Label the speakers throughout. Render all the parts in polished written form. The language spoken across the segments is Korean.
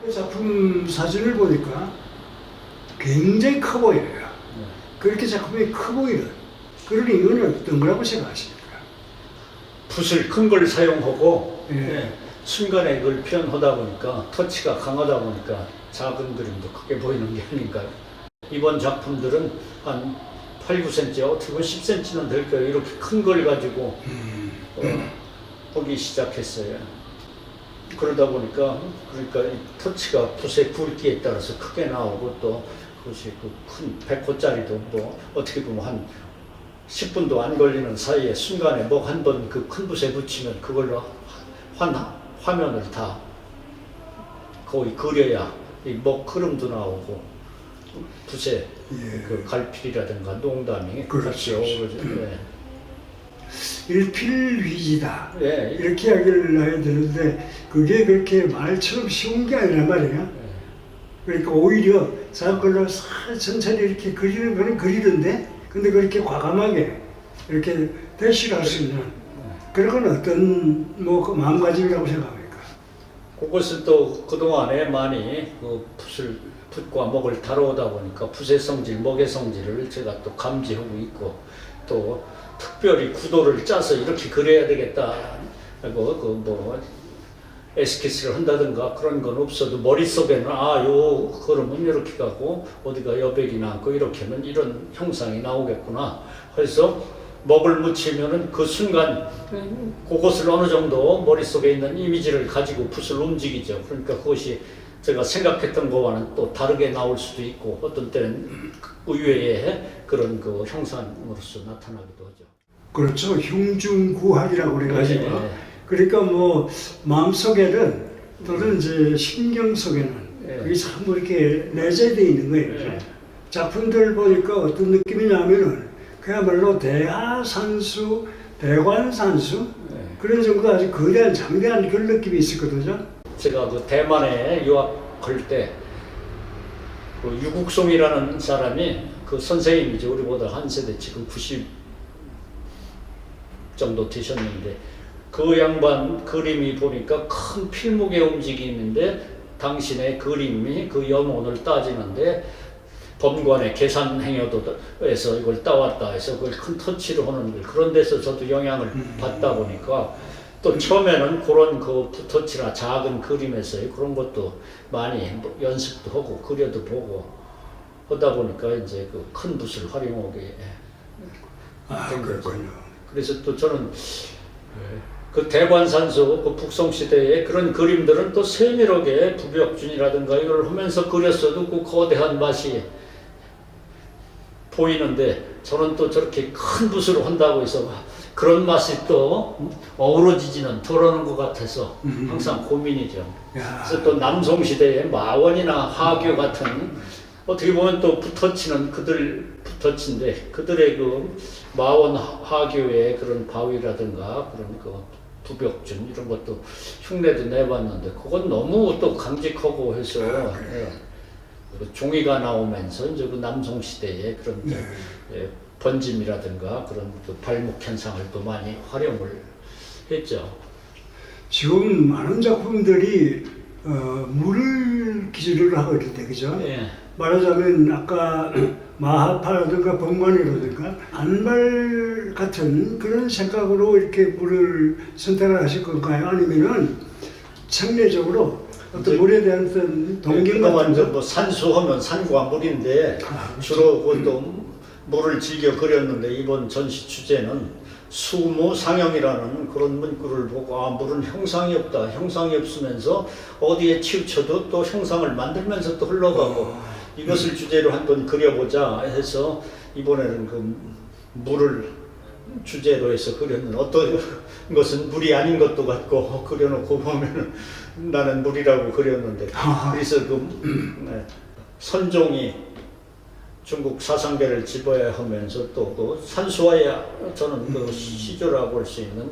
Speaker 1: 그 작품 사진을 보니까 굉장히 커 보여요. 그렇게 작품이 커 보이는 그런 이유는 어떤 거라고 생각하십니까?
Speaker 2: 붓을 큰 걸 사용하고
Speaker 1: 예.
Speaker 2: 예, 순간에 그걸 표현하다 보니까 터치가 강하다 보니까 작은 그림도 크게 보이는 게 아닌가요? 이번 작품들은 한 8, 9cm, 어떻게 보면 10cm는 될 거예요. 이렇게 큰 걸 가지고 보기 시작했어요. 그러다 보니까 그러니까 이 터치가 붓의 굵기에 따라서 크게 나오고 또 그것이 그 큰 100호짜리도 뭐 어떻게 보면 한 10분도 안 걸리는 사이에 순간에 뭐 한 번 그 큰 붓에 붙이면 그걸로 화면을 다 거의 그려야 이 목 흐름도 나오고 붓에
Speaker 1: 예.
Speaker 2: 그 갈필이라든가 농담이
Speaker 1: 그렇죠.
Speaker 2: 같이 어우러져. 예.
Speaker 1: 일필휘지다.
Speaker 2: 예.
Speaker 1: 이렇게 이야기를 해야 되는데 그게 그렇게 말처럼 쉬운 게 아니란 말이에요. 그러니까 오히려 사건을 천천히 이렇게 그리는 거는 그리는데 근데 그렇게 과감하게 이렇게 대시를 할 수 있는 그런 건 어떤 뭐 그 마음가짐이라고 생각합니까?
Speaker 2: 그것은 또 그동안에 많이 그 붓과 목을 다뤄오다 보니까 붓의 성질, 목의 성질을 제가 또 감지하고 있고 또 특별히 구도를 짜서 이렇게 그려야 되겠다 하고 그 뭐 에스키스를 한다든가 그런 건 없어도 머릿속에는 요 그러면 이렇게 가고 어디가 여백이 나고 이렇게 하면 이런 형상이 나오겠구나 그래서 먹을 묻히면은 그 순간 그것을 어느 정도 머릿속에 있는 이미지를 가지고 붓을 움직이죠. 그러니까 그것이 제가 생각했던 거와는 또 다르게 나올 수도 있고 어떤 때는 의외의 그런 그 형상으로서 나타나기도 하죠.
Speaker 1: 그렇죠. 흉중구학이라고 그래가지고
Speaker 2: 네.
Speaker 1: 그러니까 뭐 마음속에는 또는 이제 신경 속에는
Speaker 2: 네.
Speaker 1: 그게 참 이렇게 내재되어 있는 거예요.
Speaker 2: 네.
Speaker 1: 작품들 보니까 어떤 느낌이냐면은 그야말로 대하산수, 대관산수
Speaker 2: 네.
Speaker 1: 그런 정도 아주 거대한 장대한 그런 느낌이 있었거든요.
Speaker 2: 제가 그 대만에 유학할 때 그 유국송이라는 사람이 그 선생님이죠. 우리보다 한 세대 지금 90 정도 되셨는데 그 양반 그림이 보니까 큰 필목의 움직임인데 당신의 그림이 그 염원을 따지는데 법관의 계산 행여도에서 이걸 따왔다 해서 그걸 큰 터치를 하는 걸 그런 데서 저도 영향을 받다 보니까 또 처음에는 그런 그 붓터치나 작은 그림에서의 그런 것도 많이 연습도 하고 그려도 보고 하다 보니까 이제 그 큰 붓을 활용하게 된 거죠.
Speaker 1: 그렇군요.
Speaker 2: 그래서 또 저는 그 대관산수 그 북송시대의 그런 그림들은 또 세밀하게 부벽준이라든가 이걸 하면서 그렸어도 그 거대한 맛이 보이는데 저는 또 저렇게 큰 붓으로 한다고 해서 그런 맛이 또 어우러지지는 덜하는 것 같아서 항상 고민이죠.
Speaker 1: 야.
Speaker 2: 그래서 또 남송시대의 마원이나 하교 같은 어떻게 보면 또 붓터치는 그들 붓터치인데 그들의 그 마원 하교의 그런 바위라든가 그런 그 부벽준 이런 것도 흉내도 내봤는데 그건 너무 또 강직하고 해서 예. 그 종이가 나오면서 이제 그 남송 시대의 그런 예, 번짐이라든가 그런 그 발목 현상을 또 많이 활용을 했죠.
Speaker 1: 지금 많은 작품들이 물을 기준으로 하고 있는데 그죠?
Speaker 2: 예.
Speaker 1: 말하자면 아까 마하파라든가 법관이라든가 안발 같은 그런 생각으로 이렇게 물을 선택을 하실 건가요? 아니면은 상례적으로 어떤 물에 대한 어떤 동경
Speaker 2: 그동안
Speaker 1: 같은 거?
Speaker 2: 뭐 산수하면 산과 물인데 주로 그것도 물을 즐겨 그렸는데 이번 전시 주제는 수무 상형이라는 그런 문구를 보고 물은 형상이 없다. 형상이 없으면서 어디에 치우쳐도 또 형상을 만들면서 또 흘러가고 이것을 주제로 한번 그려보자 해서 이번에는 그 물을 주제로 해서 그렸는데 어떤 것은 물이 아닌 것도 같고 그려놓고 보면은 나는 물이라고 그렸는데 그래서 그 선종이 중국 사상계를 집어야 하면서 또 그 산수화야 저는 그 시조라고 할 수 있는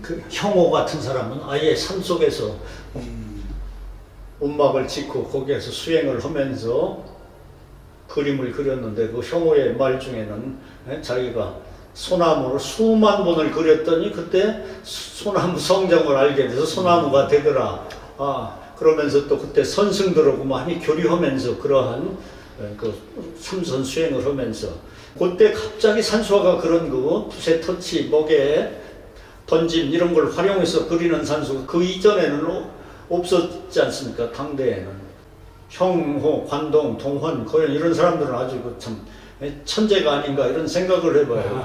Speaker 2: 그 형오 같은 사람은 아예 산 속에서 움막을 짓고 거기에서 수행을 하면서 그림을 그렸는데 그 형오의 말 중에는 자기가 소나무를 수만 번을 그렸더니 그때 소나무 성정을 알게 돼서 소나무가 되더라. 그러면서 또 그때 선승들하고 많이 교류하면서 그러한 그 참선 수행을 하면서 그때 갑자기 산수화가 그런 거 붓의 터치, 먹에 던짐 이런 걸 활용해서 그리는 산수가 그 이전에는 없었지 않습니까? 당대에는. 형호, 관동, 동헌, 고현 이런 사람들은 아주 참 천재가 아닌가 이런 생각을 해봐요.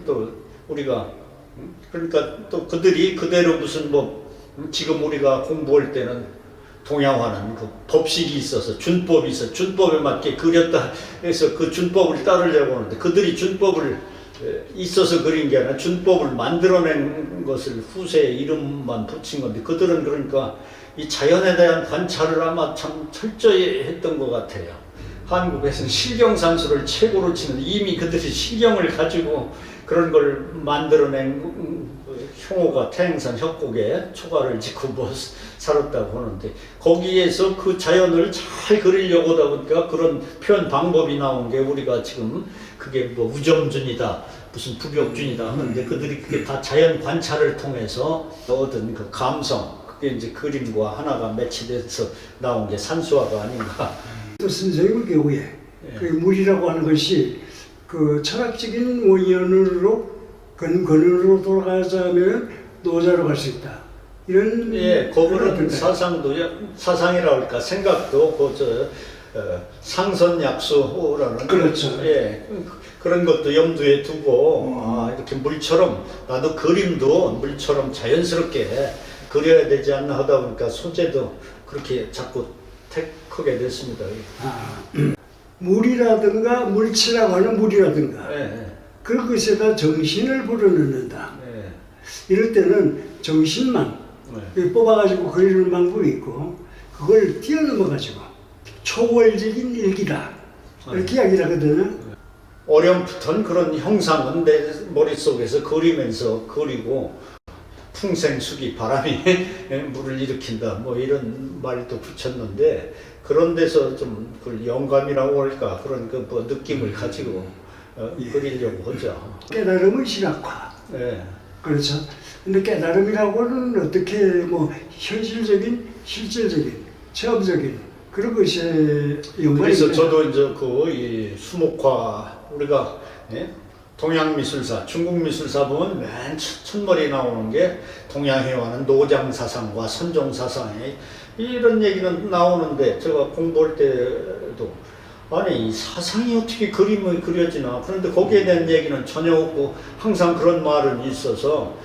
Speaker 2: 또 우리가 그러니까 또 그들이 그대로 무슨 뭐 지금 우리가 공부할 때는 동양화는 그 법식이 있어서 준법이 있어 준법에 맞게 그렸다 해서 그 준법을 따르려고 하는데 그들이 준법을 있어서 그린 게 아니라 준법을 만들어낸 것을 후세에 이름만 붙인 건데 그들은 그러니까 이 자연에 대한 관찰을 아마 참 철저히 했던 것 같아요. 한국에서는 실경산수를 최고로 치는 이미 그들이 실경을 가지고 그런 걸 만들어낸 형호가 태행산 협곡에 초가를 짓고 뭐 살았다고 하는데 거기에서 그 자연을 잘 그리려고 하다 보니까 그런 표현 방법이 나온 게 우리가 지금 그게 뭐 우점준이다 무슨 부벽준이다 하는데 그들이 그게 다 자연 관찰을 통해서 얻은 그 감성 그게 이제 그림과 하나가 매치돼서 나온 게 산수화가 아닌가.
Speaker 1: 또 선생님의 경우에 그 물이라고 하는 것이 그 철학적인 원인으로 근원으로 돌아가자면 노자로 갈 수 있다. 이런
Speaker 2: 그거는 사상도 사상이라고 할까 생각도 상선약수라는
Speaker 1: 그렇죠.
Speaker 2: 그런 것도 염두에 두고 이렇게 물처럼 나도 그림도 물처럼 자연스럽게 그려야 되지 않나 하다 보니까 소재도 그렇게 자꾸 택하게 됐습니다.
Speaker 1: 물이라든가 물체라고 하는 물이라든가 그런 것에다 정신을 불어넣는다. 이럴 때는 정신만 뽑아가지고 그리는 방법이 있고 그걸 뛰어넘어가지고 초월적인 일기다 이렇게 이야기를 하거든요.
Speaker 2: 어렴풋한 그런 형상은 내 머릿속에서 그리면서 그리고 풍생수기 바람이 물을 일으킨다 뭐 이런 말도 붙였는데 그런 데서 좀 그 영감이라고 할까 그런 그 뭐 느낌을 가지고 그리려고 하죠.
Speaker 1: 깨달음의 실학화. 그렇죠. 근데 깨달음이라고는 어떻게 뭐 현실적인, 실질적인, 체험적인 그런 것에 연관이
Speaker 2: 그래서 저도 이제 그 이 수목화 우리가 동양미술사, 중국미술사 보면 맨 첫머리 나오는 게 동양회화는 노장사상과 선종사상에 이런 얘기는 나오는데 제가 공부할 때도 아니 이 사상이 어떻게 그림이 그려지나 그런데 거기에 대한 얘기는 전혀 없고 항상 그런 말은 있어서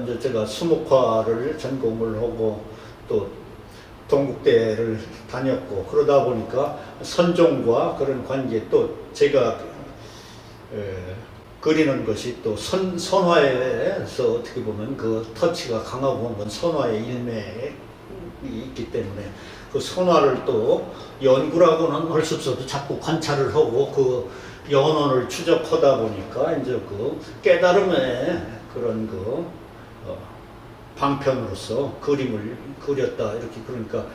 Speaker 2: 이제 제가 수목화를 전공을 하고 또 동국대를 다녔고 그러다 보니까 선종과 그런 관계 또 제가 그리는 것이 또 선화에서 어떻게 보면 그 터치가 강하고 한 건 선화의 일맥이 있기 때문에 그 선화를 또 연구라고는 할 수 없어도 자꾸 관찰을 하고 그 연원을 추적하다 보니까 이제 그 깨달음의 그런 그 방편으로서 그림을 그렸다 이렇게 그러니까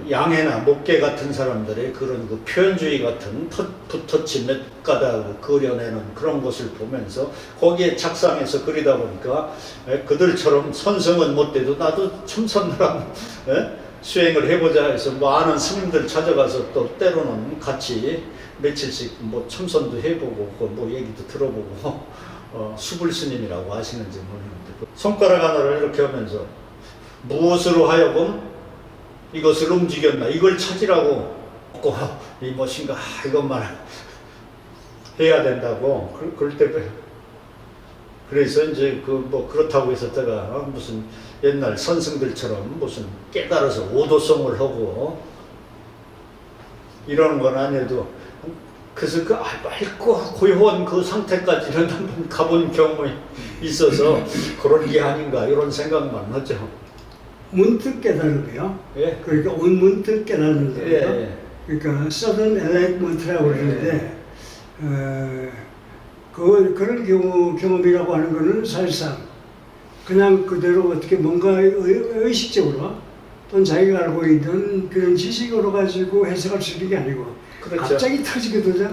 Speaker 2: 양해나 목계 같은 사람들의 그런 그 표현주의 같은 붓터치 몇 가닥 그려내는 그런 것을 보면서 거기에 착상해서 그리다 보니까 그들처럼 선성은 못돼도 나도 참선을 수행을 해보자 해서 뭐 아는 스님들 찾아가서 또 때로는 같이 며칠씩 뭐 참선도 해보고 뭐 얘기도 들어보고 수불 스님이라고 아시는지 모르겠는데 손가락 하나를 이렇게 하면서 무엇으로 하여금 이것을 움직였나 이걸 찾으라고 이 무엇인가 이것만 해야 된다고 그럴 때 그래서 이제 그 뭐 그렇다고 해서 제가 무슨 옛날 선승들처럼 무슨 깨달아서 오도성을 하고 이러는 건 아니어도 그래서 그 맑고 고요한 그 상태까지는 한번 가본 경험이 있어서 그런 게 아닌가 이런 생각만 하죠.
Speaker 1: 문득 깨달음이요. 그러니까 문득 깨달는 거예요. 그러니까 sudden enlightenment라고 그러는데 그런 경험이라고 하는 거는 사실상 그냥 그대로 어떻게 뭔가 의식적으로 또는 자기가 알고 있는 그런 지식으로 가지고 해석할 수 있는 게 아니고 그렇죠. 갑자기 터지거든요.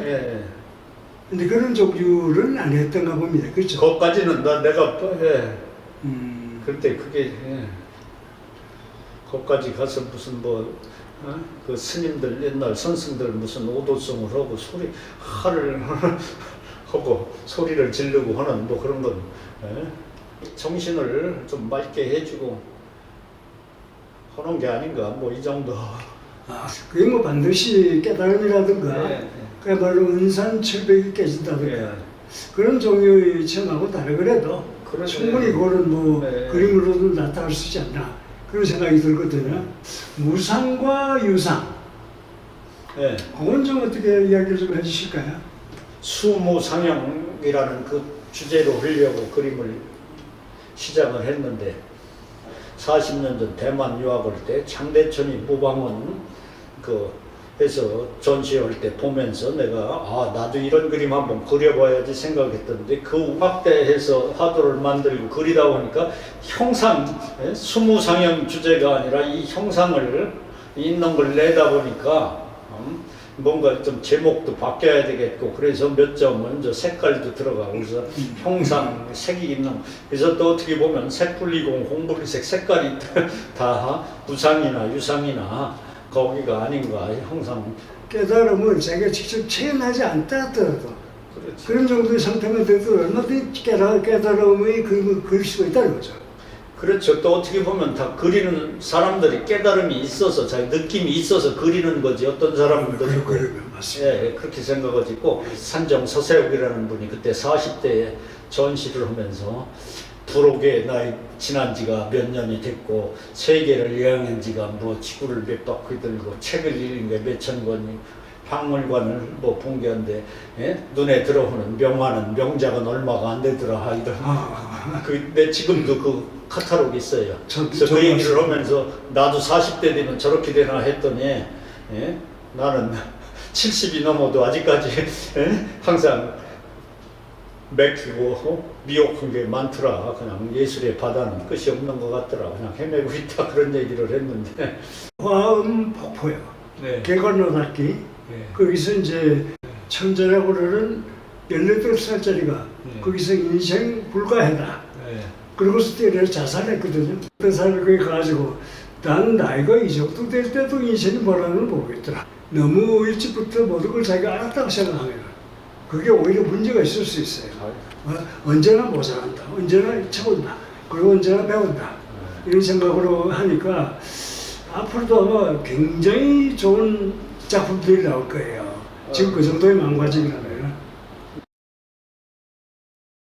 Speaker 1: 근데 그런 종류는 안 했던가 봅니다. 그렇죠?
Speaker 2: 거기까지는 내가 그때 그게 거기까지 가서 무슨 그 스님들 옛날 선승들 무슨 오도성을 하고 화를 하고 소리를 지르고 하는 뭐 그런 건 정신을 좀 맑게 해주고 하는 게 아닌가 뭐 이 정도.
Speaker 1: 그게 뭐 반드시 깨달음이라든가 그야말로 은산철벽이 깨진다든가 그런 종류의 체험하고 다르더라도 충분히 그거는 뭐 그림으로도 나타날 수 있지 않나 그런 생각이 들거든요. 무상과 유상 그건 좀 어떻게 이야기를 좀 해주실까요?
Speaker 2: 수무상영이라는 그 주제로 하려고 그림을 시작을 했는데 40년 전 대만 유학할 때 장대천이 무방원 해서 전시할 때 보면서 내가 나도 이런 그림 한번 그려봐야지 생각했던데 그 우학대에서 화두를 만들고 그리다 보니까 형상, 수무상형 주제가 아니라 이 형상을 있는 걸 내다 보니까 뭔가 좀 제목도 바뀌어야 되겠고 그래서 몇 점은 저 색깔도 들어가고 그래서 형상, 색이 있는 그래서 또 어떻게 보면 색분리공, 홍분리색 색깔이 다 무상이나 유상이나 거기가 아닌가 형상.
Speaker 1: 깨달음을 자기가 직접 체험하지 않다 하더라도 그런 정도의 상태만 돼도 얼마든지 깨달음의 그림을 그릴 수가 있다는 거죠.
Speaker 2: 그렇죠. 또 어떻게 보면 다 그리는 사람들이 깨달음이 있어서 자기 느낌이 있어서 그리는 거지 어떤 사람들은
Speaker 1: 맞습니다.
Speaker 2: 예, 그렇게 생각하지 있고 산정 서세욱이라는 분이 그때 40대에 전시를 하면서 부록에 나이 지난 지가 몇 년이 됐고 세계를 여행한 지가 뭐 지구를 몇 바퀴 돌고 책을 읽은 게 몇천 권이 박물관을 뭐 본 게 한데 눈에 들어오는 명화는 명작은 얼마가 안 되더라 이런 내 지금도 그 카탈로그 있어요. 그래서 그 얘기를 하면서 나도 40대 되면 저렇게 되나 했더니 나는 70이 넘어도 아직까지 항상 맥히고 미혹한 게 많더라. 그냥 예술의 바다는 끝이 없는 것 같더라. 그냥 헤매고 있다 그런 얘기를 했는데
Speaker 1: 화음 폭포요. 개건너닫기 거기서 이제 천재라고 그러는 18살짜리가 거기서 인생 불가해다. 그러고서 때려 자살했거든요. 그 사람이 거기 가가지고 난 나이가 이 정도 될 때도 인생이 뭐라는 걸 모르겠더라. 너무 일찍부터 모든 걸 자기가 알았다고 생각하면 그게 오히려 문제가 있을 수 있어요. 언제나 모자란다, 언제나 쳐본다, 그리고 언제나 배운다 이런 생각으로 하니까 앞으로도 아마 굉장히 좋은 작품들이 나올 거예요. 지금 그 정도의 망가짐이라면.